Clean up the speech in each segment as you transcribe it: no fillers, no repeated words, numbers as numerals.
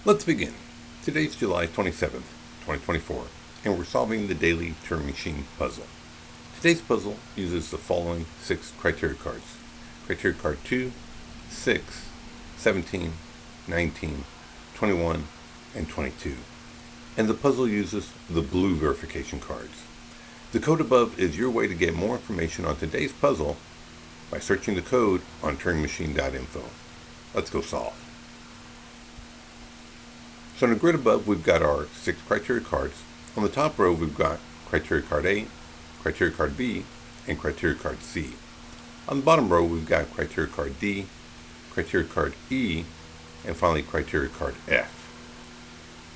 Let's begin. Today's July 27th, 2024, and we're solving the Daily Turing Machine Puzzle. Today's puzzle uses the following 6 criteria cards. Criteria card 2, 6, 17, 19, 21, and 22. And the puzzle uses the blue verification cards. The code above is your way to get more information on today's puzzle by searching the code on turingmachine.info. Let's go solve. So in the grid above, we've got our 6 criteria cards. On the top row, we've got criteria card A, criteria card B, and criteria card C. On the bottom row, we've got criteria card D, criteria card E, and finally criteria card F.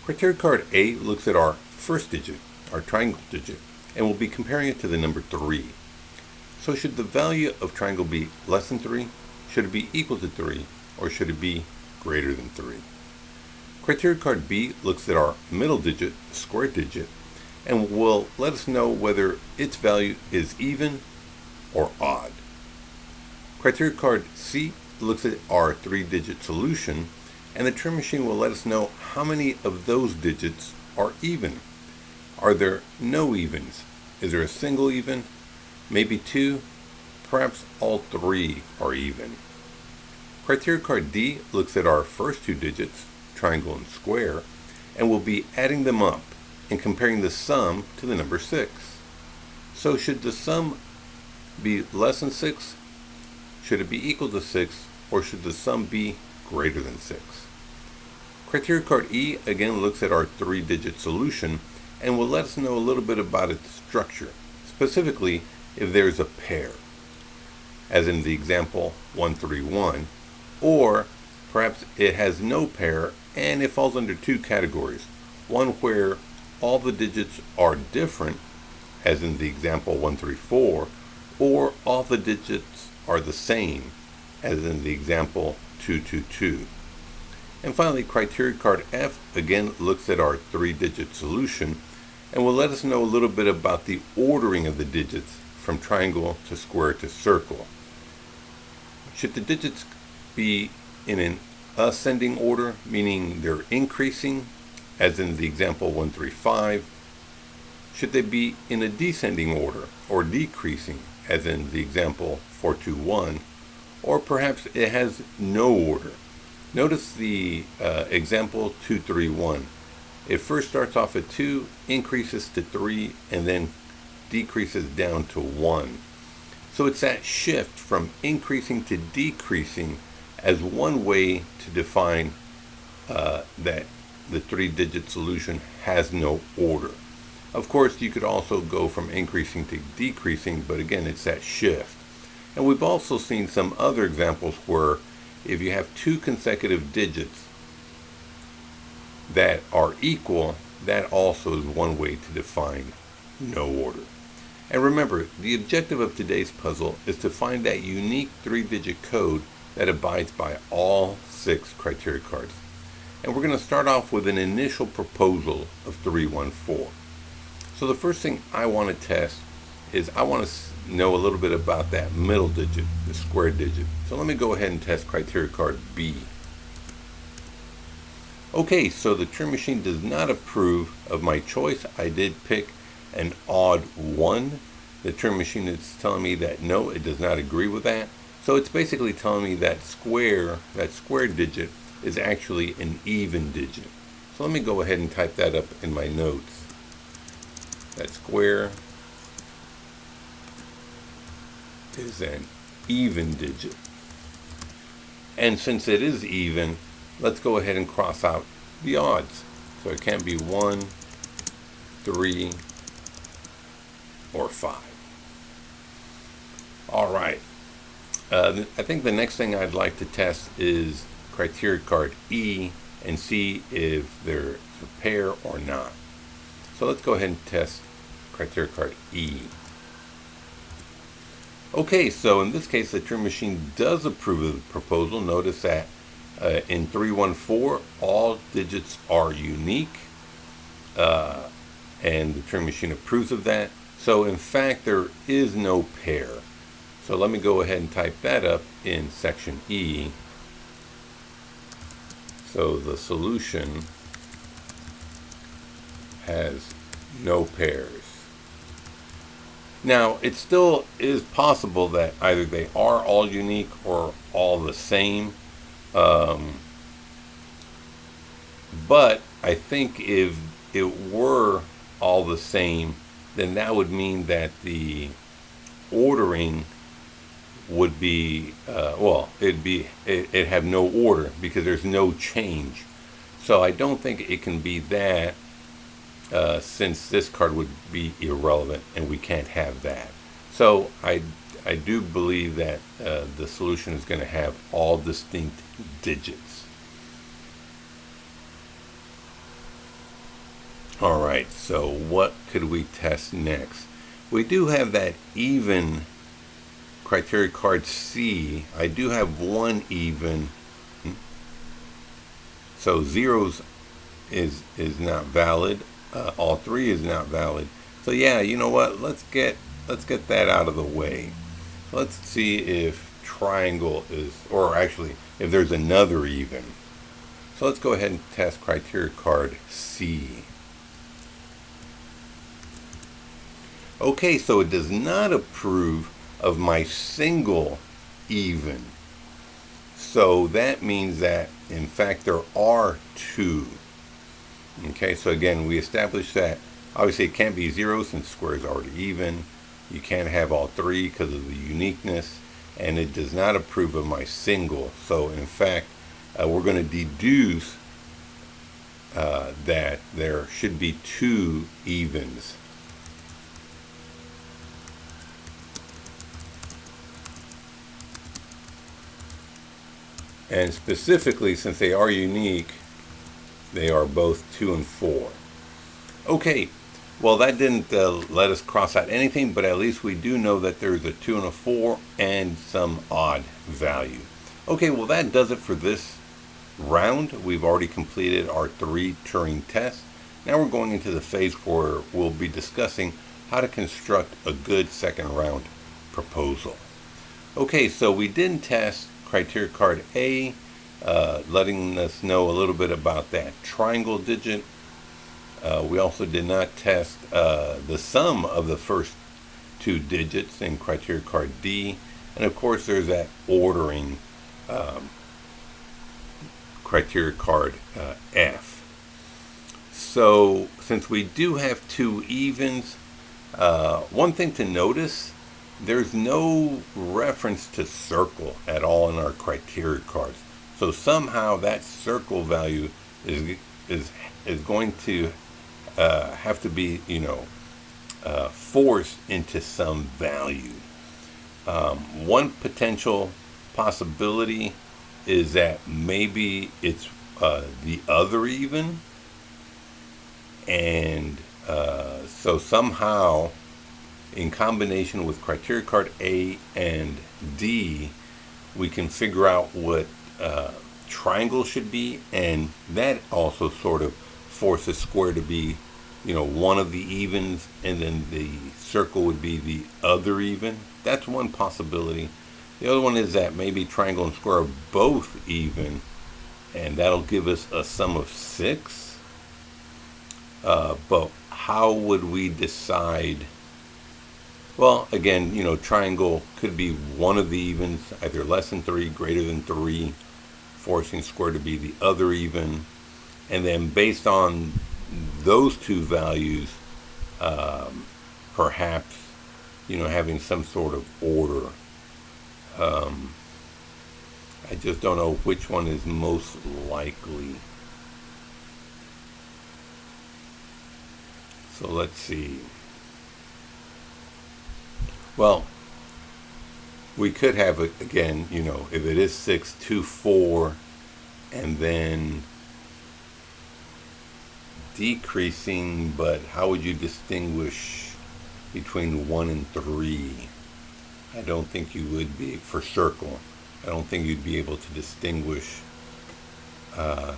Criteria card A looks at our first digit, our triangle digit, and we'll be comparing it to the number 3. So should the value of triangle be less than 3? Should it be equal to 3? Or should it be greater than 3? Criteria card B looks at our middle digit, the square digit, and will let us know whether its value is even or odd. Criteria card C looks at our 3-digit solution, and the Turing machine will let us know how many of those digits are even. Are there no evens? Is there a single even? Maybe 2? Perhaps all 3 are even. Criteria card D looks at our first 2 digits, triangle and square, and we'll be adding them up and comparing the sum to the number 6. So should the sum be less than 6? Should it be equal to 6? Or should the sum be greater than 6? Criteria card E again looks at our 3-digit solution and will let us know a little bit about its structure, specifically if there's a pair, as in the example 131, or perhaps it has no pair and it falls under 2 categories. One where all the digits are different, as in the example 134, or all the digits are the same, as in the example 222. And finally, criteria card F again looks at our 3-digit solution and will let us know a little bit about the ordering of the digits from triangle to square to circle. Should the digits be in an ascending order, meaning they're increasing, as in the example 135? Should they be in a descending order or decreasing, as in the example 421? Or perhaps it has no order. Notice the example 231. It first starts off at 2, increases to 3, and then decreases down to 1. So it's that shift from increasing to decreasing as one way to define that the 3-digit solution has no order. Of course, you could also go from increasing to decreasing, but again, it's that shift. And we've also seen some other examples where if you have 2 consecutive digits that are equal, that also is one way to define no order. And remember, the objective of today's puzzle is to find that unique 3-digit code that abides by all 6 criteria cards. And we're going to start off with an initial proposal of 314. So the first thing I want to test is I want to know a little bit about that middle digit, the square digit. So let me go ahead and test criteria card B. Okay, so the Turing machine does not approve of my choice. I did pick an odd 1. The Turing machine is telling me that no, it does not agree with that. So it's basically telling me that square digit is actually an even digit. So let me go ahead and type that up in my notes. That square is an even digit. And since it is even, let's go ahead and cross out the odds. So it can't be 1, 3, or 5. All right. I think the next thing I'd like to test is criteria card E and see if there's a pair or not. So let's go ahead and test criteria card E. Okay, so in this case, the Turing machine does approve of the proposal. Notice that in 314, all digits are unique, and the Turing machine approves of that. So in fact, there is no pair. So let me go ahead and type that up in section E. So the solution has no pairs. Now, it still is possible that either they are all unique or all the same. But I think if it were all the same, then that would mean that the ordering would be, it'd have no order because there's no change. So I don't think it can be that, since this card would be irrelevant and we can't have that. So I do believe that the solution is going to have all distinct digits. Alright, so what could we test next? We do have that even criteria card C. I do have one even. So zeros is not valid. All three is not valid. So yeah, you know what? Let's get that out of the way. Let's see if triangle is, or actually if there's another even. So let's go ahead and test criteria card C. Okay, so it does not approve of my single even. So that means that in fact there are two. Okay, so again, we established that obviously it can't be zero since square is already even. You can't have all three because of the uniqueness, and it does not approve of my single. So in fact, we're going to deduce that there should be two evens. And specifically, since they are unique, they are both 2 and 4. Okay, well that didn't let us cross out anything, but at least we do know that there's a 2 and a 4 and some odd value. Okay, well that does it for this round. We've already completed our 3 Turing tests. Now we're going into the phase where we'll be discussing how to construct a good second round proposal. Okay, so we did test criteria card A, letting us know a little bit about that triangle digit. We also did not test the sum of the first 2 digits in criteria card D. And of course there's that ordering criteria card F. So since we do have 2 evens, one thing to notice, there's no reference to circle at all in our criteria cards. So somehow that circle value is going to have to be, forced into some value. One potential possibility is that maybe it's the other even, and so somehow in combination with criteria card A and D, we can figure out what triangle should be, and that also sort of forces square to be, one of the evens, and then the circle would be the other even. That's one possibility. The other one is that maybe triangle and square are both even, and that'll give us a sum of 6. But how would we decide? Well, again, triangle could be one of the evens, either less than 3, greater than 3, forcing square to be the other even. And then based on those 2 values, perhaps, having some sort of order. I just don't know which one is most likely. So let's see. Well, we could have it again, if it is 6, 2, 4, and then decreasing, but how would you distinguish between 1 and 3? I don't think you would be, for circle. I don't think you'd be able to distinguish.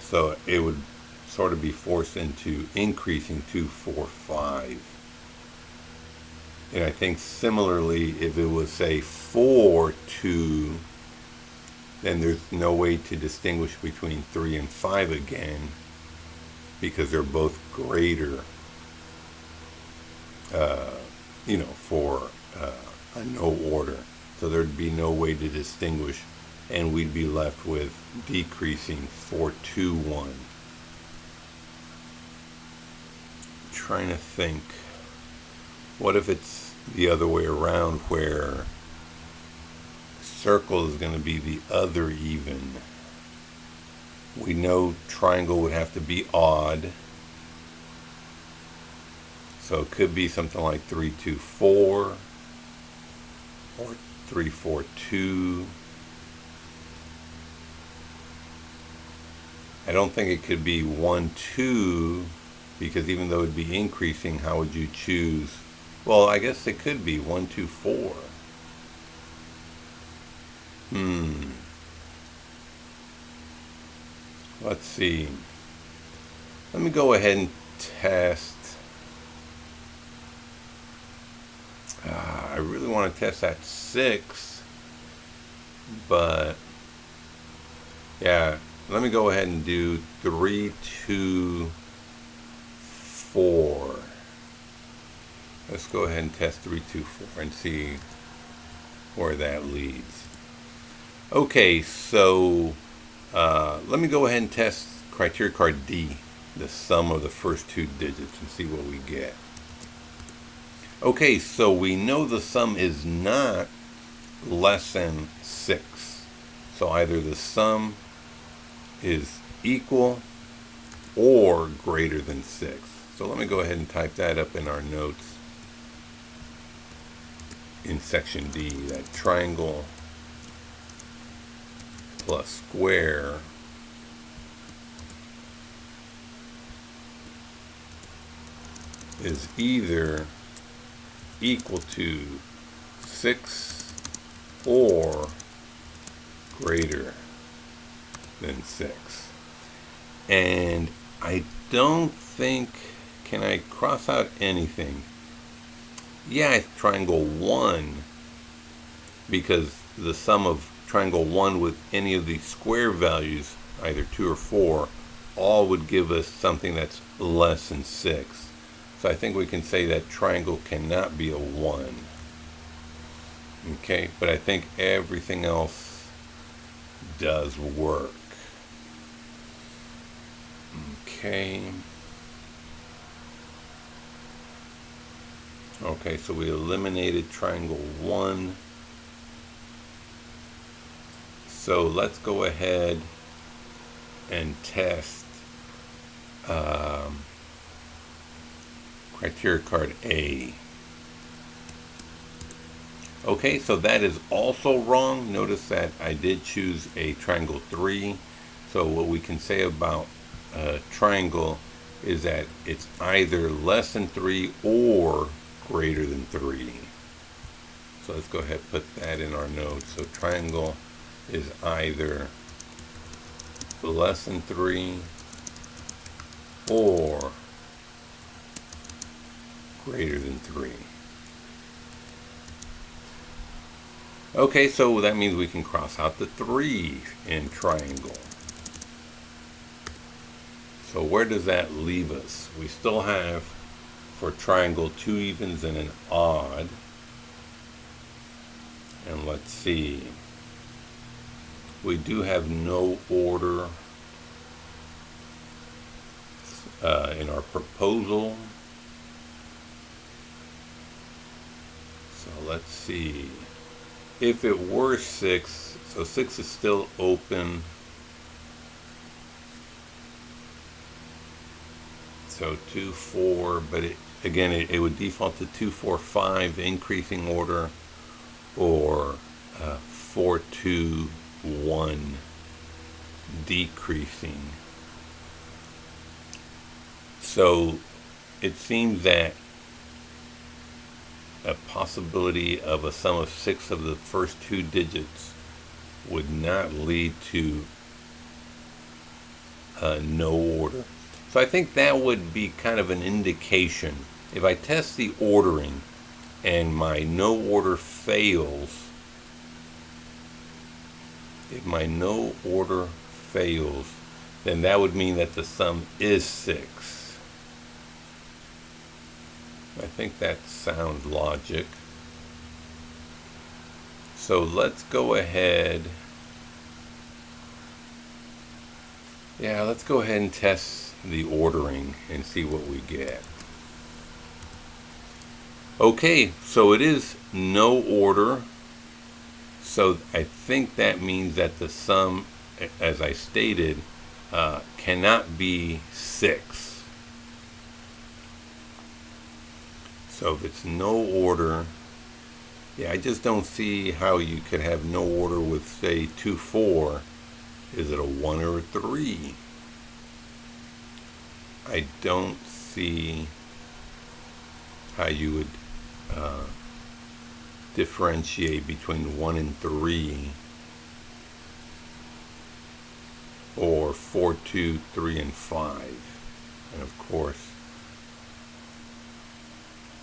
So it would sort of be forced into increasing 2, 4, 5. And I think similarly, if it was, say, 4, 2, then there's no way to distinguish between 3 and 5 again, because they're both greater, for a no order. So there'd be no way to distinguish, and we'd be left with decreasing 4, 2, 1. Trying to think, what if it's the other way around, where circle is going to be the other even? We know triangle would have to be odd, so it could be something like 3, 2, 4, or 3, 4, 2. I don't think it could be 1, 2, because even though it'd be increasing, how would you choose? Well, I guess it could be 1, 2, 4. Let's see. Let me go ahead and test. I really want to test that 6, but yeah, let me go ahead and do 3, 2, 4. Let's go ahead and test 3, 2, 4 and see where that leads. Okay, so let me go ahead and test criteria card D, the sum of the first 2 digits, and see what we get. Okay, so we know the sum is not less than 6. So either the sum is equal or greater than 6. So let me go ahead and type that up in our notes in section D, that triangle plus square is either equal to 6 or greater than 6. And I don't think, can I cross out anything? Yeah, triangle 1, because the sum of triangle 1 with any of these square values, either 2 or 4, all would give us something that's less than 6. So I think we can say that triangle cannot be a 1. Okay, but I think everything else does work. Okay. Okay, so we eliminated triangle 1. So let's go ahead and test criteria card A. Okay, so that is also wrong. Notice that I did choose a triangle 3. So what we can say about triangle is that it's either less than 3 or greater than 3. So let's go ahead and put that in our notes. So triangle is either less than 3 or greater than 3. Okay, so that means we can cross out the 3 in triangle. So where does that leave us? We still have, for triangle, 2 evens and an odd. And let's see. We do have no order in our proposal. So let's see. If it were 6, so 6 is still open. So 2, 4, but it would default to 2, 4, 5, increasing order, or 4, 2, 1, decreasing. So it seems that a possibility of a sum of 6 of the first 2 digits would not lead to no order. So I think that would be kind of an indication. If I test the ordering and my no order fails, if my no order fails, then that would mean that the sum is 6. I think that sounds logic. So let's go ahead. Yeah, let's go ahead and test the ordering and see what we get. Okay, so it is no order. So I think that means that the sum, as I stated, cannot be 6. So if it's no order, yeah, I just don't see how you could have no order with, say, 2, 4. Is it a 1 or a 3? I don't see how you would differentiate between 1 and 3, or 4, 2, 3, and 5. And of course,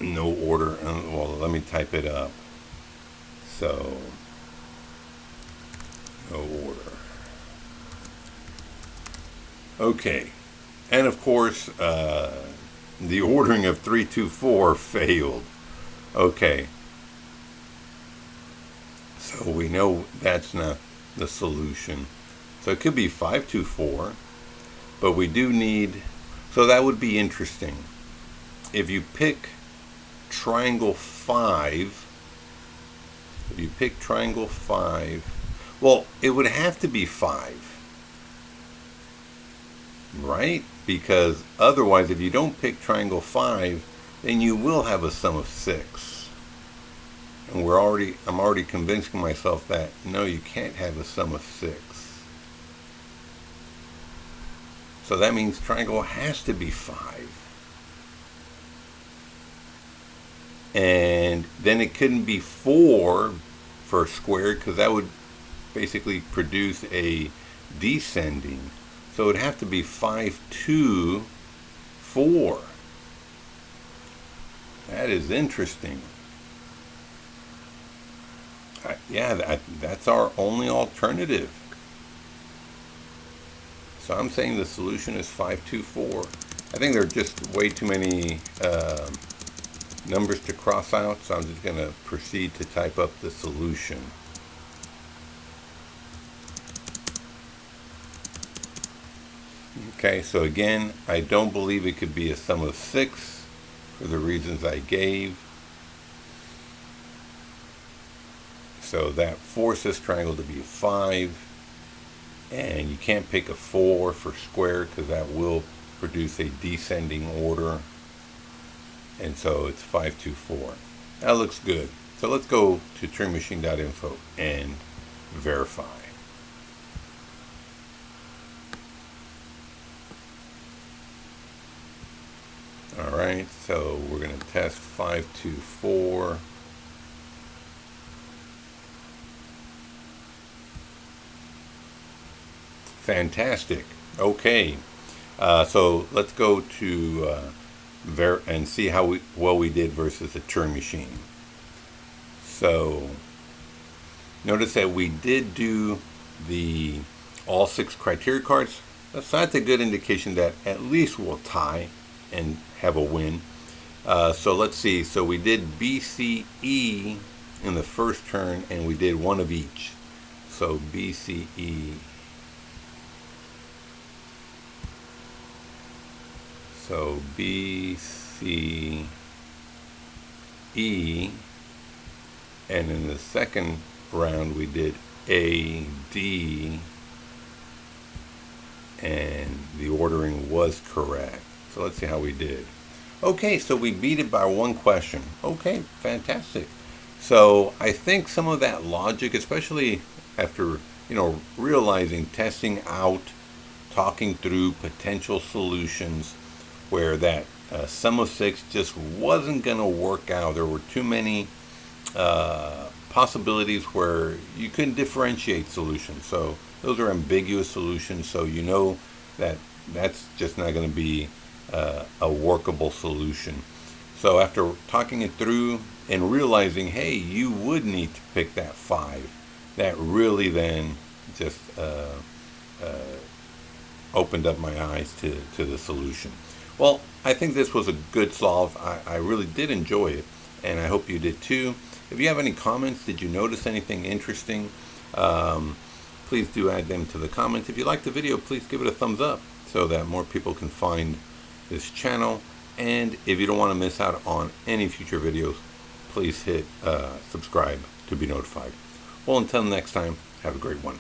no order. Well, let me type it up. So, no order. Okay. And of course, the ordering of 3, 2, 4 failed. Okay. So we know that's not the solution. So it could be 5, 2, 4. But we do need, so that would be interesting. If you pick triangle 5, well, it would have to be 5. Right? Because otherwise, if you don't pick triangle 5, then you will have a sum of 6. And I'm already convincing myself that no, you can't have a sum of 6. So that means triangle has to be 5. And then it couldn't be 4 for squared, because that would basically produce a descending. So it would have to be 5, 2, 4. That is interesting. Yeah, that's our only alternative. So I'm saying the solution is 5, 2, 4. I think there are just way too many numbers to cross out, so I'm just going to proceed to type up the solution. Okay, so again, I don't believe it could be a sum of 6 for the reasons I gave. So that forces this triangle to be a 5. And you can't pick a 4 for square, because that will produce a descending order. And so it's 5, 2, 4. That looks good. So let's go to turingmachine.info and verify. Alright, so we're going to test 5, 2, 4. Fantastic. Okay. So let's go to and see how well we did versus the Turing machine. So notice that we did do the all 6 criteria cards. That's a good indication that at least we'll tie and have a win. So let's see. So we did B, C, E in the first turn, and we did one of each. So B, C, E. So B, C, E, and in the second round we did A, D, and the ordering was correct. So let's see how we did. Okay, so we beat it by 1 question. Okay, fantastic. So I think some of that logic, especially after, realizing, testing out, talking through potential solutions, where that sum of 6 just wasn't going to work out. There were too many possibilities where you couldn't differentiate solutions. So those are ambiguous solutions, so you know that that's just not going to be a workable solution. So after talking it through and realizing, hey, you would need to pick that 5, that really then just opened up my eyes to the solution. Well, I think this was a good solve. I really did enjoy it, and I hope you did too. If you have any comments, did you notice anything interesting? Please do add them to the comments. If you like the video, please give it a thumbs up so that more people can find this channel. And if you don't want to miss out on any future videos, please hit subscribe to be notified. Well, until next time, have a great one.